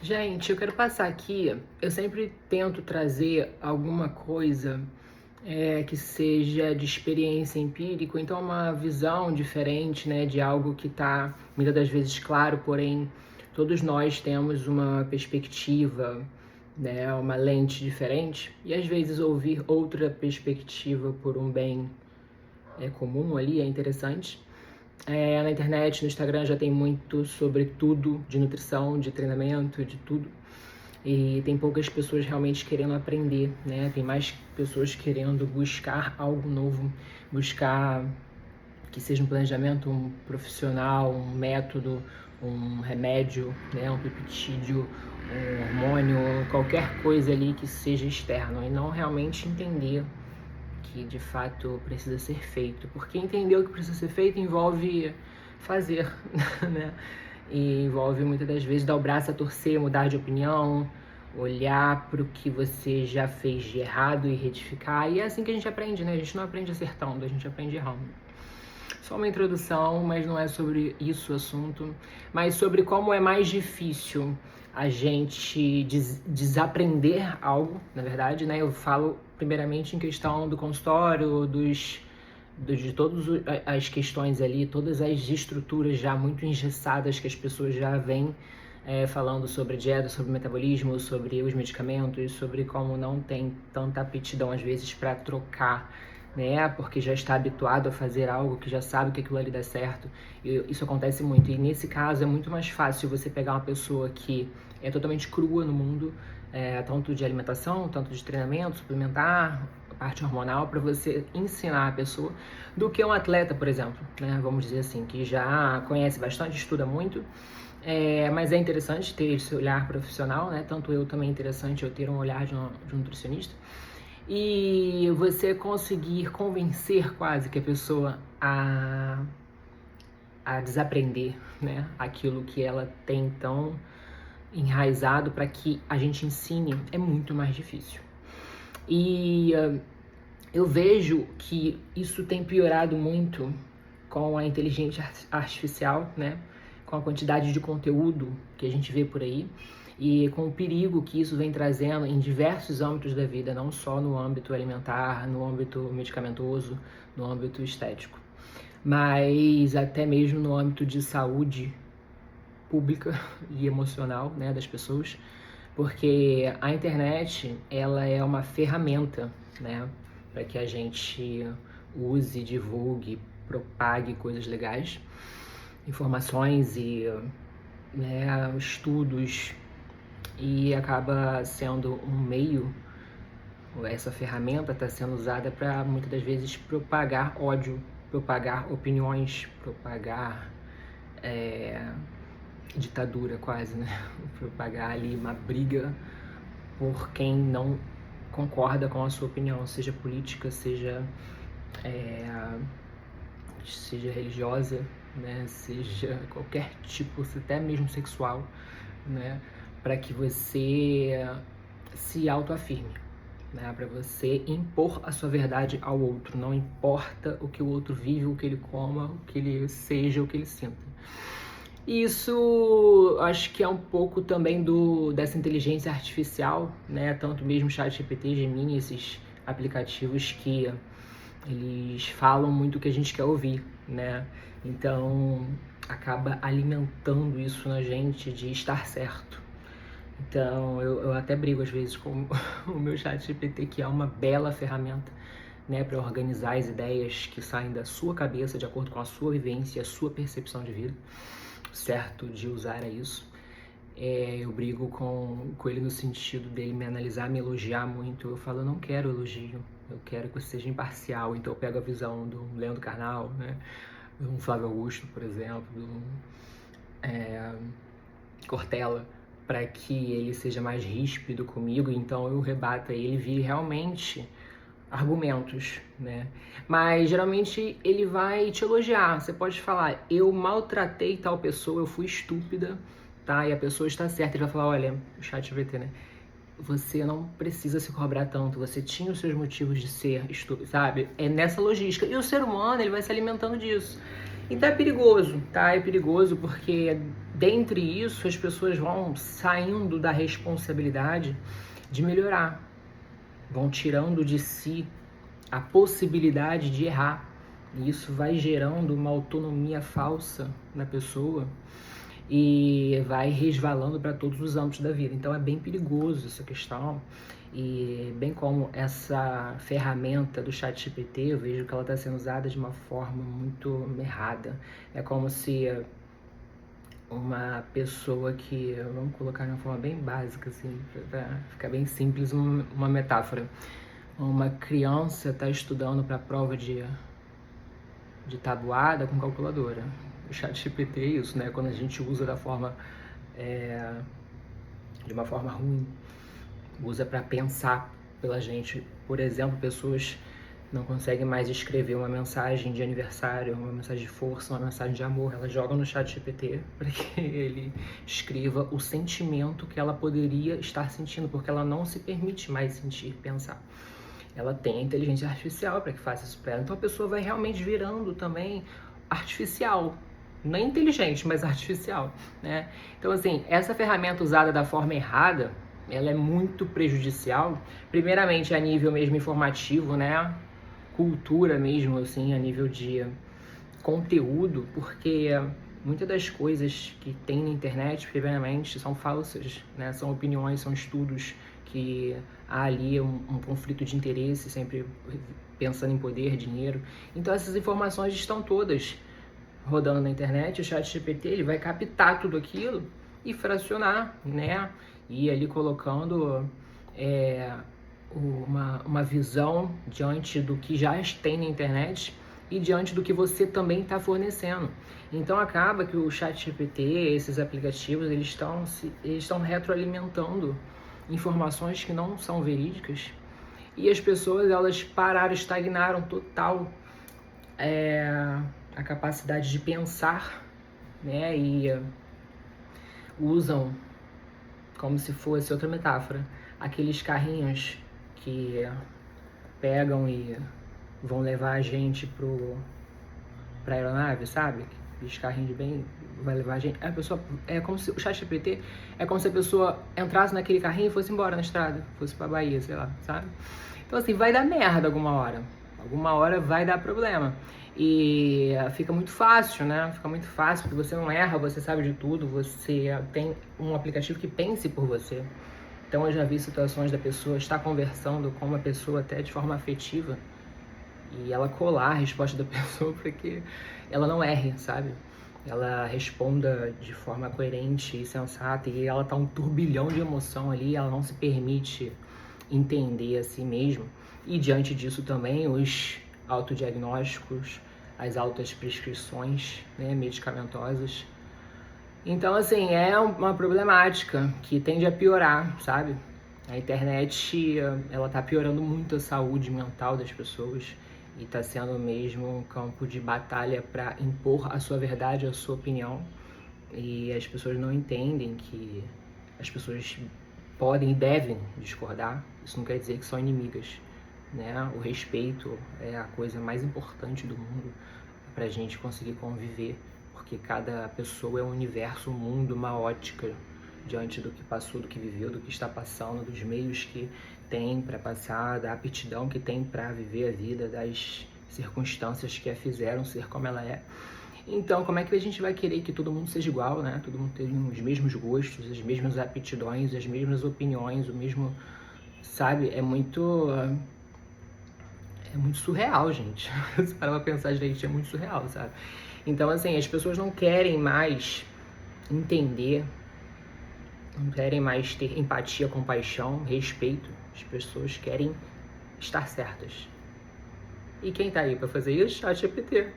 Gente, eu quero passar aqui. Eu sempre tento trazer alguma coisa que seja de experiência empírica, então uma visão diferente, né, de algo que está muitas das vezes claro, porém todos nós temos uma perspectiva, né, uma lente diferente, e às vezes ouvir outra perspectiva por um bem comum ali é interessante. Na internet, no Instagram já tem muito sobre tudo, de nutrição, de treinamento, de tudo. E tem poucas pessoas realmente querendo aprender, né? Tem mais pessoas querendo buscar algo novo, buscar que seja um planejamento, um profissional, um método, um remédio, né? Um peptídeo, um hormônio, qualquer coisa ali que seja externo e não realmente entender que de fato precisa ser feito, porque entender o que precisa ser feito envolve fazer, né? E envolve muitas das vezes dar o braço a torcer, mudar de opinião, olhar para o que você já fez de errado e retificar. E é assim que a gente aprende, né? A gente não aprende acertando, a gente aprende errando. Só uma introdução, mas não é sobre isso o assunto, mas sobre como é mais difícil a gente desaprender algo, na verdade, né? Eu falo primeiramente em questão do consultório, de todas as questões ali, todas as estruturas já muito engessadas que as pessoas já vêm falando sobre dieta, sobre metabolismo, sobre os medicamentos, sobre como não tem tanta aptidão às vezes para trocar, né? Porque já está habituado a fazer algo que já sabe que aquilo ali dá certo. E isso acontece muito. E nesse caso é muito mais fácil você pegar uma pessoa que é totalmente crua no mundo, tanto de alimentação, tanto de treinamento, suplementar, parte hormonal, para você ensinar a pessoa, do que um atleta, por exemplo, né? Vamos dizer assim, que já conhece bastante, estuda muito, mas é interessante ter esse olhar profissional, né? Tanto eu também é interessante eu ter um olhar de um nutricionista. E você conseguir convencer quase que a pessoa a desaprender, né? Aquilo que ela tem tão enraizado para que a gente ensine é muito mais difícil. E eu vejo que isso tem piorado muito com a inteligência artificial, né? Com a quantidade de conteúdo que a gente vê por aí e com o perigo que isso vem trazendo em diversos âmbitos da vida, não só no âmbito alimentar, no âmbito medicamentoso, no âmbito estético, mas até mesmo no âmbito de saúde pública e emocional, né, das pessoas, porque a internet ela é uma ferramenta, né, para que a gente use, divulgue, propague coisas legais, informações e estudos, e acaba sendo um meio, essa ferramenta está sendo usada para muitas das vezes propagar ódio, propagar opiniões, propagar ditadura quase, né? Propagar ali uma briga por quem não concorda com a sua opinião, seja política, seja religiosa, né? Seja qualquer tipo, até mesmo sexual, né? Para que você se autoafirme, né? Para você impor a sua verdade ao outro, não importa o que o outro vive, o que ele coma, o que ele seja, o que ele sinta. E isso acho que é um pouco também dessa inteligência artificial, né? Tanto mesmo ChatGPT, Gemini, esses aplicativos que eles falam muito o que a gente quer ouvir, né? Então acaba alimentando isso na gente de estar certo. Então eu até brigo às vezes com o meu ChatGPT, que é uma bela ferramenta, né, para organizar as ideias que saem da sua cabeça de acordo com a sua vivência e a sua percepção de vida. Certo de usar isso. Eu brigo com ele no sentido dele me analisar, me elogiar muito. Eu falo, eu não quero elogio, eu quero que você seja imparcial. Então eu pego a visão do Leandro Carnal, né, do Flávio Augusto, por exemplo, do Cortella, para que ele seja mais ríspido comigo. Então eu rebato ele e vi realmente argumentos, né? Mas geralmente ele vai te elogiar. Você pode falar, eu maltratei tal pessoa, eu fui estúpida, tá? E a pessoa está certa. Ele vai falar, olha, o ChatGPT, né? Você não precisa se cobrar tanto, você tinha os seus motivos de ser estúpido, sabe? É nessa logística. E o ser humano, ele vai se alimentando disso. Então é perigoso, tá? É perigoso porque dentre isso as pessoas vão saindo da responsabilidade de melhorar, vão tirando de si a possibilidade de errar. E isso vai gerando uma autonomia falsa na pessoa e vai resvalando para todos os âmbitos da vida. Então é bem perigoso essa questão. E bem como essa ferramenta do ChatGPT, eu vejo que ela está sendo usada de uma forma muito errada. É como se uma pessoa que, vamos colocar de uma forma bem básica, assim, para ficar bem simples, uma metáfora. Uma criança está estudando para a prova de tabuada com calculadora. O ChatGPT é isso, né? Quando a gente usa de uma forma ruim, usa para pensar pela gente. Por exemplo, pessoas não conseguem mais escrever uma mensagem de aniversário, uma mensagem de força, uma mensagem de amor. Elas jogam no ChatGPT para que ele escreva o sentimento que ela poderia estar sentindo, porque ela não se permite mais sentir, pensar. Ela tem a inteligência artificial para que faça isso para ela. Então a pessoa vai realmente virando também artificial. Não é inteligente, mas artificial, né? Então, assim, essa ferramenta usada da forma errada, ela é muito prejudicial. Primeiramente, a nível mesmo informativo, né? Cultura mesmo, assim, a nível de conteúdo, porque muitas das coisas que tem na internet, primeiramente, são falsas, né? São opiniões, são estudos que há ali um conflito de interesse, sempre pensando em poder, dinheiro. Então essas informações estão todas rodando na internet. O ChatGPT ele vai captar tudo aquilo e fracionar, né? E ali colocando uma visão diante do que já tem na internet e diante do que você também está fornecendo. Então acaba que o ChatGPT, esses aplicativos, eles estão retroalimentando informações que não são verídicas e as pessoas elas estagnaram total a capacidade de pensar, né? E usam como se fosse outra metáfora, aqueles carrinhos que pegam e vão levar a gente pra aeronave, sabe? Aqueles carrinhos bem vai levar a gente. A pessoa é como se o ChatGPT é como se a pessoa entrasse naquele carrinho e fosse embora na estrada, fosse pra Bahia, sei lá, sabe? Então assim, vai dar merda alguma hora. Alguma hora vai dar problema. E fica muito fácil, né? Fica muito fácil, porque você não erra, você sabe de tudo, você tem um aplicativo que pense por você. Então eu já vi situações da pessoa estar conversando com uma pessoa até de forma afetiva e ela colar a resposta da pessoa para que ela não erre, sabe? Ela responda de forma coerente e sensata e ela tá um turbilhão de emoção ali, ela não se permite entender a si mesma. E diante disso também os autodiagnósticos, as altas prescrições, né, medicamentosas. Então, assim, é uma problemática que tende a piorar, sabe? A internet, ela tá piorando muito a saúde mental das pessoas e tá sendo mesmo um campo de batalha para impor a sua verdade, a sua opinião. E as pessoas não entendem que as pessoas podem e devem discordar. Isso não quer dizer que são inimigas, né? O respeito é a coisa mais importante do mundo pra gente conseguir conviver, porque cada pessoa é um universo, um mundo, uma ótica diante do que passou, do que viveu, do que está passando, dos meios que tem para passar, da aptidão que tem para viver a vida, das circunstâncias que a fizeram ser como ela é. Então, como é que a gente vai querer que todo mundo seja igual, né? Todo mundo tenha os mesmos gostos, as mesmas aptidões, as mesmas opiniões, o mesmo, sabe? É muito surreal, gente. Se parar pra pensar direito, é muito surreal, sabe? Então, assim, as pessoas não querem mais entender, não querem mais ter empatia, compaixão, respeito. As pessoas querem estar certas. E quem tá aí pra fazer isso? ChatGPT.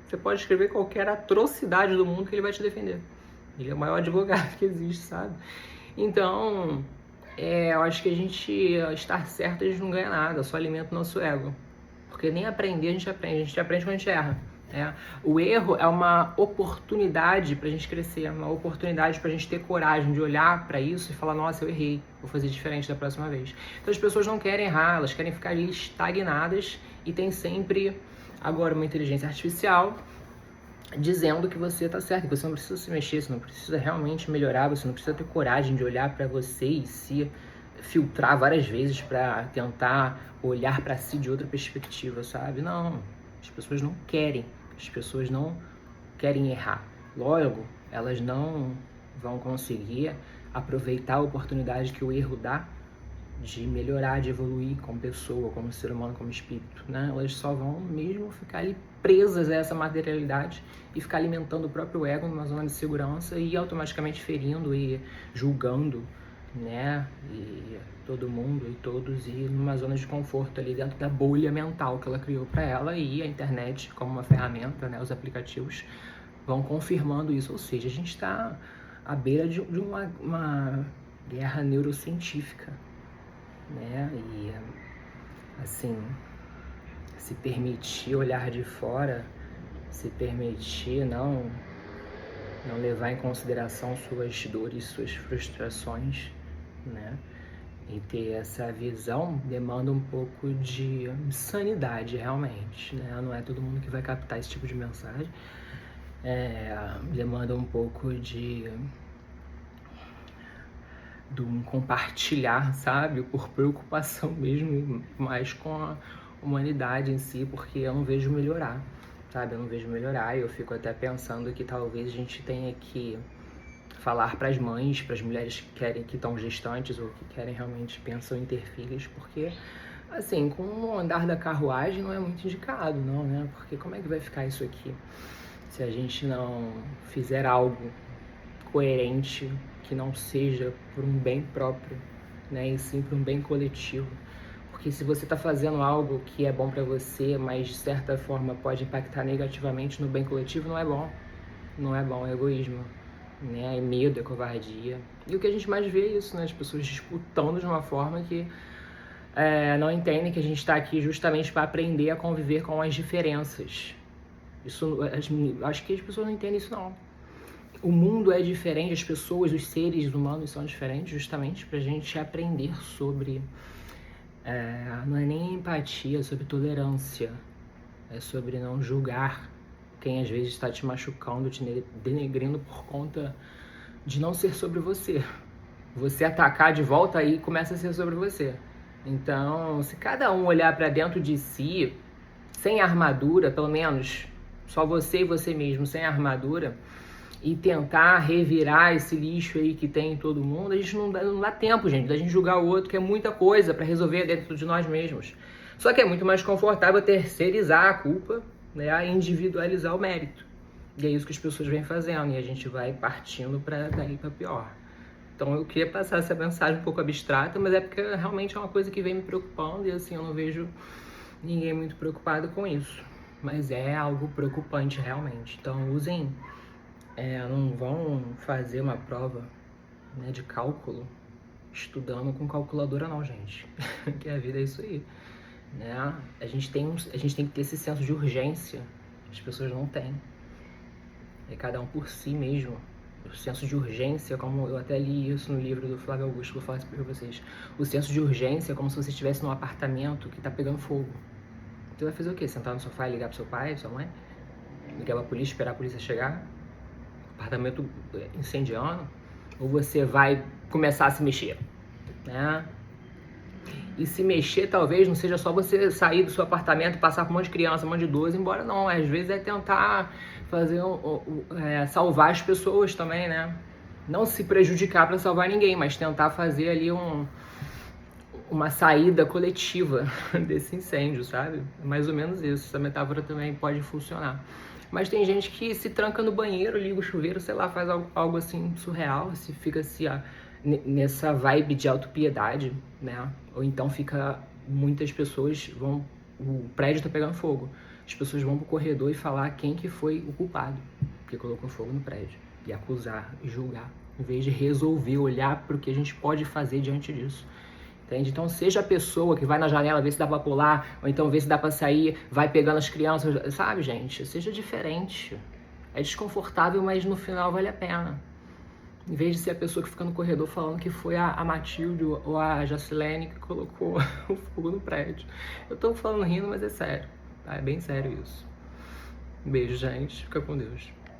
Você pode escrever qualquer atrocidade do mundo que ele vai te defender. Ele é o maior advogado que existe, sabe? Então, eu acho que a gente estar certo, a gente não ganha nada, só alimenta o nosso ego. Porque nem aprender a gente aprende quando a gente erra. Né? O erro é uma oportunidade pra gente crescer, uma oportunidade pra gente ter coragem de olhar pra isso e falar, nossa, eu errei, vou fazer diferente da próxima vez. Então as pessoas não querem errar, elas querem ficar ali estagnadas e tem sempre agora uma inteligência artificial dizendo que você tá certo, que você não precisa se mexer, você não precisa realmente melhorar, você não precisa ter coragem de olhar para você e se filtrar várias vezes para tentar olhar para si de outra perspectiva, sabe? Não, as pessoas não querem, as pessoas não querem errar. Logo, elas não vão conseguir aproveitar a oportunidade que o erro dá de melhorar, de evoluir como pessoa, como ser humano, como espírito, né? Elas só vão mesmo ficar ali presas a essa materialidade e ficar alimentando o próprio ego numa zona de segurança e automaticamente ferindo e julgando, né? E todo mundo e todos, e numa zona de conforto ali dentro da bolha mental que ela criou para ela, e a internet como uma ferramenta, né? Os aplicativos vão confirmando isso, ou seja, a gente está à beira de uma guerra neurocientífica, né? E assim, se permitir olhar de fora, se permitir não levar em consideração suas dores, suas frustrações, né? E ter essa visão demanda um pouco de sanidade, realmente, né? Não é todo mundo que vai captar esse tipo de mensagem. Demanda um pouco de um compartilhar, sabe? Por preocupação mesmo, mais com a humanidade em si, porque eu não vejo melhorar, sabe? Eu não vejo melhorar, e eu fico até pensando que talvez a gente tenha que falar para as mães, para as mulheres que estão gestantes ou que querem realmente pensam em ter filhos, porque assim, com o andar da carruagem não é muito indicado, não, né? Porque como é que vai ficar isso aqui se a gente não fizer algo coerente, que não seja por um bem próprio, né, e sim por um bem coletivo? Porque se você está fazendo algo que é bom para você, mas de certa forma pode impactar negativamente no bem coletivo, não é bom. Não é bom, é egoísmo, né? É medo, é covardia. E o que a gente mais vê é isso, né? As pessoas disputando de uma forma que não entendem que a gente está aqui justamente para aprender a conviver com as diferenças. Isso, acho que as pessoas não entendem isso, não. O mundo é diferente, as pessoas, os seres humanos são diferentes justamente para a gente aprender sobre... não é nem empatia, é sobre tolerância. É sobre não julgar quem às vezes está te machucando, te denegrindo por conta de não ser sobre você. Você atacar de volta aí começa a ser sobre você. Então, se cada um olhar para dentro de si, sem armadura, pelo menos só você e você mesmo, sem armadura, e tentar revirar esse lixo aí que tem em todo mundo, a gente não dá tempo, gente, da gente julgar o outro, que é muita coisa para resolver dentro de nós mesmos. Só que é muito mais confortável terceirizar a culpa, né, individualizar o mérito. E é isso que as pessoas vêm fazendo, e a gente vai partindo para daí para pior. Então eu queria passar essa mensagem um pouco abstrata, mas é porque realmente é uma coisa que vem me preocupando, e assim, eu não vejo ninguém muito preocupado com isso. Mas é algo preocupante realmente. Então usem... não vão fazer uma prova, né, de cálculo estudando com calculadora não, gente. Que a vida é isso aí, né? A gente tem que ter esse senso de urgência. As pessoas não têm. É cada um por si mesmo. O senso de urgência, como eu até li isso no livro do Flávio Augusto, vou falar isso pra vocês. O senso de urgência é como se você estivesse num apartamento que tá pegando fogo. Você vai fazer o quê? Sentar no sofá e ligar pro seu pai, sua mãe? Ligar pra polícia, esperar a polícia chegar? Apartamento incendiando? Ou você vai começar a se mexer, né? E se mexer talvez não seja só você sair do seu apartamento, passar com um monte de criança, um monte de idoso, embora não. Às vezes é tentar fazer salvar as pessoas também, né? Não se prejudicar para salvar ninguém, mas tentar fazer ali uma saída coletiva desse incêndio, sabe? É mais ou menos isso. Essa metáfora também pode funcionar. Mas tem gente que se tranca no banheiro, liga o chuveiro, sei lá, faz algo assim surreal, se fica assim, nessa vibe de autopiedade, né? Ou então muitas pessoas o prédio tá pegando fogo, as pessoas vão pro corredor e falar quem que foi o culpado que colocou fogo no prédio, e acusar, e julgar, em vez de resolver, olhar para o que a gente pode fazer diante disso. Entende? Então seja a pessoa que vai na janela ver se dá pra pular, ou então ver se dá pra sair, vai pegando as crianças, sabe, gente? Seja diferente. É desconfortável, mas no final vale a pena. Em vez de ser a pessoa que fica no corredor falando que foi a Matilde ou a Jacilene que colocou o fogo no prédio. Eu tô falando rindo, mas é sério. Tá? É bem sério isso. Beijo, gente. Fica com Deus.